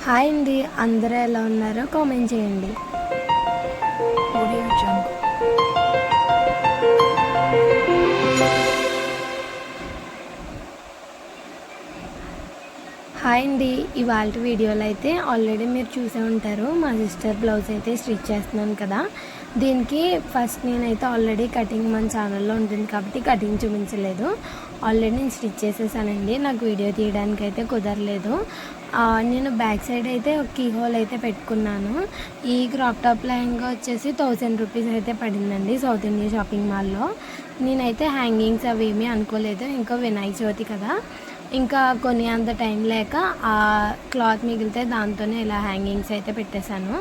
Hi అండి, అందరూ ఎలా ఉన్నారో కామెంట్ చేయండి. హాయ్ అండి, ఇవాళ వీడియోలో అయితే ఆల్రెడీ మీరు చూసే ఉంటారు. మా సిస్టర్ బ్లౌజ్ అయితే స్టిచ్ చేస్తున్నాను కదా. దీనికి ఫస్ట్ నేనైతే ఆల్రెడీ కటింగ్ మన ఛానల్లో ఉంటుంది కాబట్టి కటింగ్ చూపించలేదు. ఆల్రెడీ నేను స్టిచ్ చేసేసానండి. నాకు వీడియో తీయడానికి అయితే కుదరలేదు. నేను బ్యాక్ సైడ్ అయితే ఒక కీ హోల్ అయితే పెట్టుకున్నాను. ఈ క్రాప్ టాప్ లెహంగా వచ్చేసి 1000 రూపీస్ అయితే పడిందండి సౌత్ ఇండియా షాపింగ్ మాల్లో. నేనైతే హ్యాంగింగ్స్ అవి ఏమీ అనుకోలేదు. ఇంకా వినాయక చవితి కదా, ఇంకా కొన్ని అంత టైం లేక ఆ క్లాత్ మిగిలితే దాంతోనే ఇలా హ్యాంగింగ్స్ అయితే పెట్టేశాను.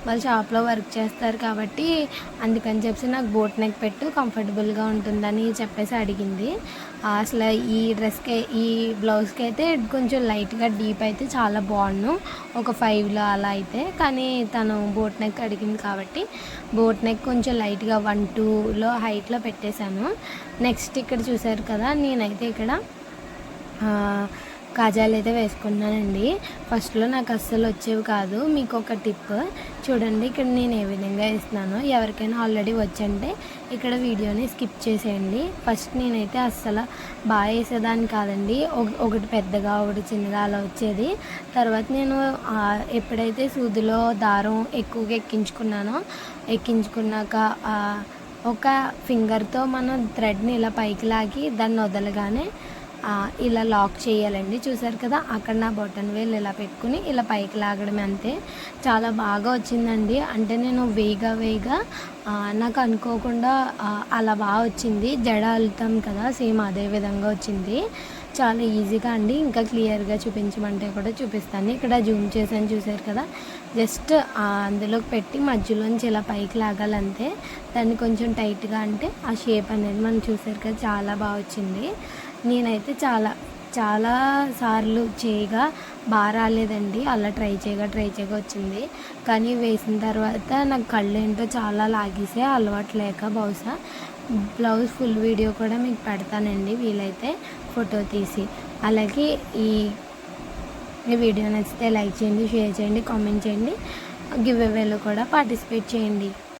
వాళ్ళు షాప్లో వర్క్ చేస్తారు కాబట్టి అందుకని చెప్పి నాకు బోట్ నెక్ పెట్టు కంఫర్టబుల్గా ఉంటుందని చెప్పేసి అడిగింది. అసలు ఈ డ్రెస్కి ఈ బ్లౌజ్కి అయితే కొంచెం లైట్గా డీప్ అయితే చాలా బాగుండు, ఒక 5లో అలా అయితే. కానీ తను బోట్ నెక్ అడిగింది కాబట్టి బోట్ నెక్ కొంచెం లైట్గా 1-2లో హైట్లో పెట్టేశాను. నెక్స్ట్ ఇక్కడ చూసారు కదా, నేనైతే ఇక్కడ కాజాలు అయితే వేసుకున్నానండి. ఫస్ట్లో నాకు అస్సలు వచ్చేవి కాదు. మీకు ఒక టిప్ చూడండి, ఇక్కడ నేను ఏ విధంగా వేస్తున్నానో. ఎవరికైనా ఆల్రెడీ వచ్చంటే ఇక్కడ వీడియోని స్కిప్ చేసేయండి. ఫస్ట్ నేనైతే అస్సలు బాగా వేసేదాన్ని కాదండి. ఒకటి పెద్దగా ఒకటి చిన్నగా అలా వచ్చేది. తర్వాత నేను ఎప్పుడైతే సూదిలో దారం ఎక్కువగా ఎక్కించుకున్నాక ఒక ఫింగర్తో మనం థ్రెడ్ని ఇలా పైకి లాగి దాన్ని వదలగానే ఇలా లాక్ చేయాలండి. చూసారు కదా, అక్కడ నా బొటన్ వేలు ఇలా పెట్టుకుని ఇలా పైకి లాగడమే, అంతే. చాలా బాగా వచ్చిందండి. అంటే నేను వేగా నాకు అనుకోకుండా అలా బాగా వచ్చింది. జడ అల్లుతాం కదా, సేమ్ అదే విధంగా వచ్చింది. చాలా ఈజీగా అండి. ఇంకా క్లియర్గా చూపించమంటే కూడా చూపిస్తాను. ఇక్కడ జూమ్ చేసాను, చూసారు కదా. జస్ట్ అందులోకి పెట్టి మధ్యలోంచి ఇలా పైకి లాగాలంతే. దాన్ని కొంచెం టైట్గా అంటే ఆ షేప్ అనేది మనం చూసారు కదా, చాలా బాగా వచ్చింది. నేనైతే చాలా సార్లు చేయగా బాగా రాలేదండి. అలా ట్రై చేయగా వచ్చింది. కానీ వేసిన తర్వాత నాకు కళ్ళు ఏంటో చాలా లాగేసే, అలవాటు లేక బహుశా. బ్లౌజ్ ఫుల్ వీడియో కూడా మీకు పెడతానండి వీలైతే ఫోటో తీసి. అలాగే ఈ వీడియో నచ్చితే లైక్ చేయండి, షేర్ చేయండి, కామెంట్ చేయండి. గివ్ అవేలో కూడా పార్టిసిపేట్ చేయండి.